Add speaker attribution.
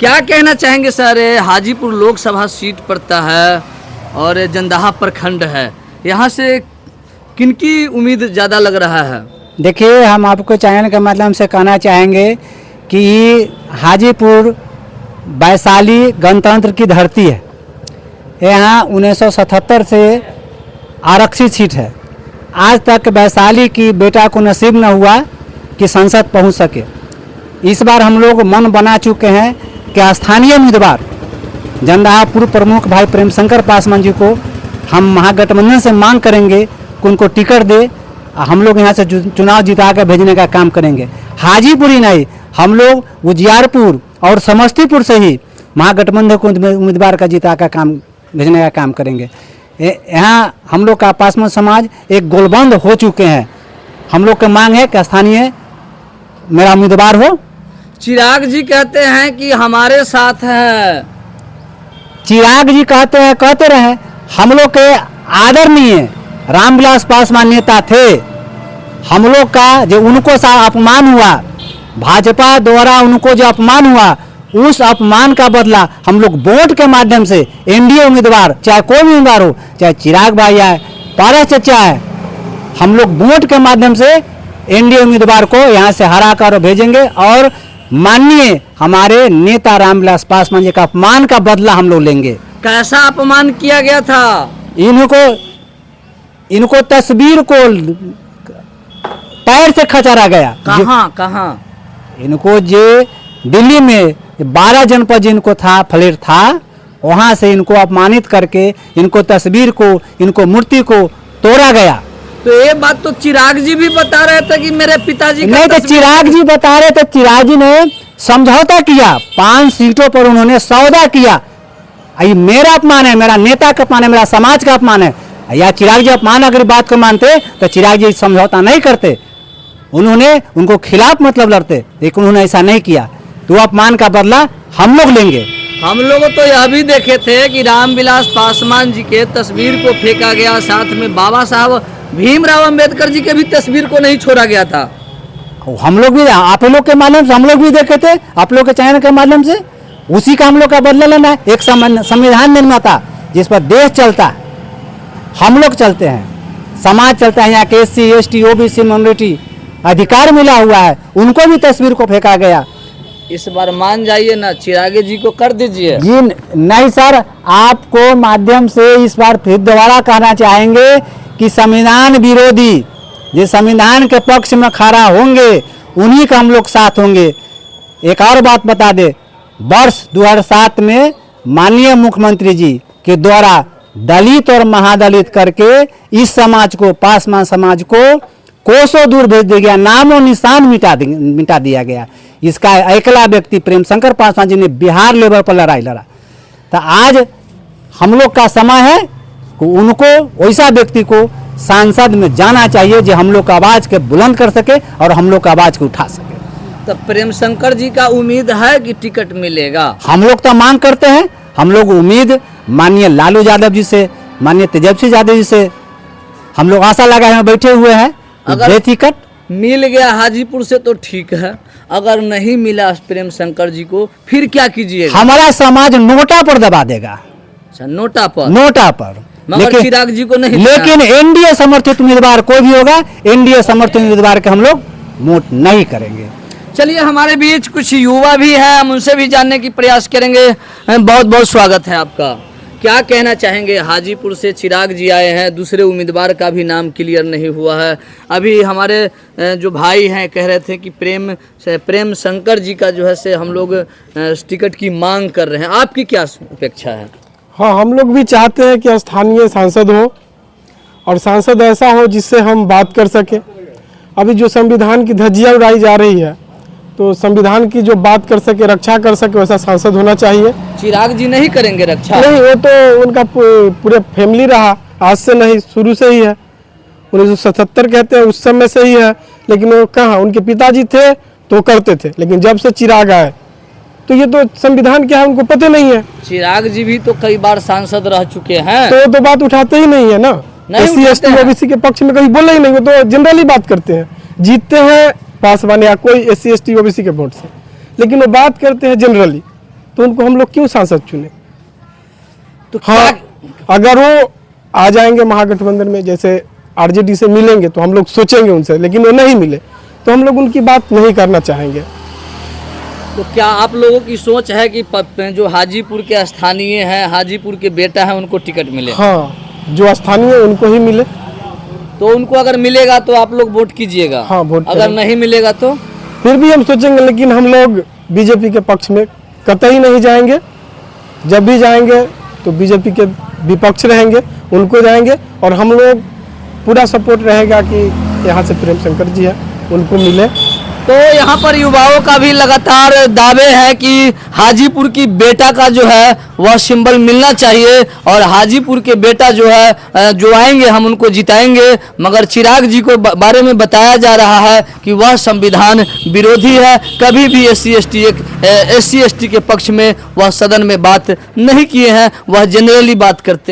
Speaker 1: क्या कहना चाहेंगे सर, हाजीपुर लोकसभा सीट पड़ता है और जंदाहा प्रखंड है, यहाँ से किनकी उम्मीद ज़्यादा लग रहा है?
Speaker 2: देखिए, हम आपको चैनल के माध्यम से कहना चाहेंगे कि हाजीपुर वैशाली गणतंत्र की धरती है। यहाँ 1977 से आरक्षित सीट है। आज तक वैशाली की बेटा को नसीब न हुआ कि संसद पहुँच सके। इस बार हम लोग मन बना चुके हैं कि स्थानीय उम्मीदवार जंदाहा पूर्व प्रमुख भाई प्रेम शंकर पासवान जी को हम महागठबंधन से मांग करेंगे कि उनको टिकट दे। हम लोग यहाँ से चुनाव जिता कर भेजने का काम करेंगे। हाजीपुर ही नहीं, हम लोग उजियारपुर और समस्तीपुर से ही महागठबंधन को उम्मीदवार का जिता का काम भेजने का काम करेंगे। यहाँ हम लोग का पासवान समाज एक गोलबंद हो चुके हैं। हम लोग की मांग है कि स्थानीय मेरा उम्मीदवार हो।
Speaker 1: चिराग जी कहते हैं कि हमारे साथ है।
Speaker 2: चिराग जी कहते रहे। हम लोग के आदरणीय रामविलास पासवान नेता थे। हम लोग का जो उनको अपमान हुआ, भाजपा द्वारा उनको जो अपमान हुआ, उस अपमान का बदला हम लोग वोट के माध्यम से एनडीए उम्मीदवार, चाहे कोई भी उम्मीदवार हो, चाहे चिराग भाई है, पारस चचा है, हम लोग वोट के माध्यम से एनडीए उम्मीदवार को यहाँ से हरा कर भेजेंगे और माननीय हमारे नेता रामविलास पासवान जी का अपमान का बदला हम लोग लेंगे।
Speaker 1: कैसा अपमान किया गया था?
Speaker 2: इनको तस्वीर को पैर से खचारा गया।
Speaker 1: कहाँ?
Speaker 2: इनको जो दिल्ली में 12 जनपद जिनको था फ्लैट था, वहाँ से इनको अपमानित करके इनको तस्वीर को, इनको मूर्ति को तोड़ा गया।
Speaker 1: तो ये बात तो चिराग जी भी बता रहे थे कि मेरे पिताजी का
Speaker 2: नहीं, तो चिराग जी बता रहे थे। चिराग जी ने समझौता किया, 5 सीटों पर उन्होंने सौदा किया। ये मेरा अपमान है, मेरा नेता का अपमान है, मेरा समाज का अपमान है। या चिराग जी अपमान अगर बात को मानते तो चिराग जी समझौता नहीं करते, उन्होंने उनको खिलाफ मतलब लड़ते, लेकिन उन्होंने ऐसा नहीं किया। तो अपमान का बदला हम लोग लेंगे।
Speaker 1: हम लोग तो यह भी देखे थे कि रामविलास पासवान जी के तस्वीर को फेंका गया, साथ में बाबा साहब भीमराव अंबेडकर जी के भी तस्वीर को नहीं छोड़ा गया था।
Speaker 2: हम लोग भी आप लोग के माध्यम से हम लोग भी देखे थे, आप लोग के चैनल के माध्यम से। उसी का हम लोग का बदला लेना है। एक संविधान निर्माता जिस पर देश चलता है, हम लोग चलते हैं, समाज चलता है। यहाँ के SC ST OBC माइनॉरिटी अधिकार मिला हुआ है, उनको भी तस्वीर को फेंका गया।
Speaker 1: इस बार मान जाइए ना, चिरागे जी को कर दीजिए।
Speaker 2: जी नहीं सर, आपको माध्यम से इस बार फिर दोबारा कहना चाहेंगे कि संविधान विरोधी जो संविधान के पक्ष में खड़ा होंगे उन्हीं का हम लोग साथ होंगे। एक और बात बता दे, वर्ष 2007 में माननीय मुख्यमंत्री जी के द्वारा दलित और महादलित करके इस समाज को, पासवान समाज को कोसों दूर भेज दिया गया, नामो निशान मिटा दिया गया। इसका अकेला व्यक्ति प्रेम शंकर पासवान जी ने बिहार लेवल पर लड़ाई लड़ा। तो आज हम लोग का समय है कि उनको, वैसा व्यक्ति को सांसद में जाना चाहिए जो हम लोग का आवाज़ के बुलंद कर सके और हम लोग का आवाज़ को उठा सके।
Speaker 1: तो प्रेम शंकर जी का उम्मीद है कि टिकट मिलेगा?
Speaker 2: हम लोग तो मांग करते हैं। हम लोग उम्मीद माननीय लालू यादव जी से, माननीय तेजस्वी यादव जी से हम लोग आशा लगाए हुए बैठे हुए हैं।
Speaker 1: अगर
Speaker 2: टिकट
Speaker 1: मिल गया हाजीपुर से तो ठीक है, अगर नहीं मिला प्रेम शंकर जी को फिर क्या कीजिएगा?
Speaker 2: हमारा समाज नोटा पर दबा देगा।
Speaker 1: अच्छा, नोटा पर। मगर चिराग जी को नहीं।
Speaker 2: लेकिन एनडीए समर्थित उम्मीदवार कोई भी होगा, एनडीए समर्थित उम्मीदवार के हम लोग वोट नहीं करेंगे।
Speaker 1: चलिए, हमारे बीच कुछ युवा भी हैं, हम उनसे भी जानने की प्रयास करेंगे। बहुत बहुत स्वागत है आपका। क्या कहना चाहेंगे? हाजीपुर से चिराग जी आए हैं, दूसरे उम्मीदवार का भी नाम क्लियर नहीं हुआ है। अभी हमारे जो भाई हैं कह रहे थे कि प्रेम शंकर जी का जो है से हम लोग टिकट की मांग कर रहे हैं। आपकी क्या अपेक्षा है?
Speaker 3: हाँ, हम लोग भी चाहते हैं कि स्थानीय सांसद हो और सांसद ऐसा हो जिससे हम बात कर सके। अभी जो संविधान की धज्जियाँ उड़ाई जा रही है, तो संविधान की जो बात कर सके, रक्षा कर सके, वैसा सांसद होना चाहिए।
Speaker 1: चिराग जी नहीं करेंगे रक्षा?
Speaker 3: नहीं, वो तो उनका पूरे फैमिली रहा, आज से नहीं, शुरू से ही है। 1977 कहते हैं उस समय से ही है, लेकिन वो कहाँ, उनके पिताजी थे तो करते थे, लेकिन जब से चिराग आए तो ये तो संविधान क्या है उनको पता नहीं है।
Speaker 1: चिराग जी भी तो कई बार सांसद रह चुके हैं,
Speaker 3: तो वो तो बात उठाते ही नहीं है ना। SC ST OBC के पक्ष में कभी बोले ही नहीं, वो तो जनरली बात करते हैं। जीतते हैं पासवान या कोई SC ST OBC के वोट से, लेकिन वो बात करते हैं जनरली। तो उनको हम लोग क्यों सांसद चुने?
Speaker 1: तो
Speaker 3: हाँ,
Speaker 1: क्या
Speaker 3: अगर वो आ जाएंगे महागठबंधन में, जैसे आरजेडी से मिलेंगे तो हम लोग सोचेंगे उनसे, लेकिन वो नहीं मिले तो हम लोग उनकी बात नहीं करना चाहेंगे।
Speaker 1: तो क्या आप लोगों की सोच है कि जो हाजीपुर के स्थानीय हैं, हाजीपुर के बेटा हैं, उनको टिकट मिले?
Speaker 3: हाँ, जो स्थानीय उनको ही मिले।
Speaker 1: तो उनको अगर मिलेगा तो आप लोग वोट कीजिएगा?
Speaker 3: हाँ, वोट
Speaker 1: अगर
Speaker 3: करेंगे।
Speaker 1: नहीं मिलेगा तो?
Speaker 3: फिर भी हम सोचेंगे, लेकिन हम लोग बीजेपी के पक्ष में कतई नहीं जाएंगे। जब भी जाएंगे तो बीजेपी के विपक्ष रहेंगे, उनको जाएंगे, और हम लोग पूरा सपोर्ट रहेगा कि यहाँ से प्रेम शंकर जी है, उनको मिले।
Speaker 1: तो यहाँ पर युवाओं का भी लगातार दावे है कि हाजीपुर की बेटा का जो है वह सिंबल मिलना चाहिए, और हाजीपुर के बेटा जो है जो आएंगे हम उनको जिताएंगे। मगर चिराग जी को बारे में बताया जा रहा है कि वह संविधान विरोधी है, कभी भी SC ST के पक्ष में वह सदन में बात नहीं किए हैं, वह जनरली बात करते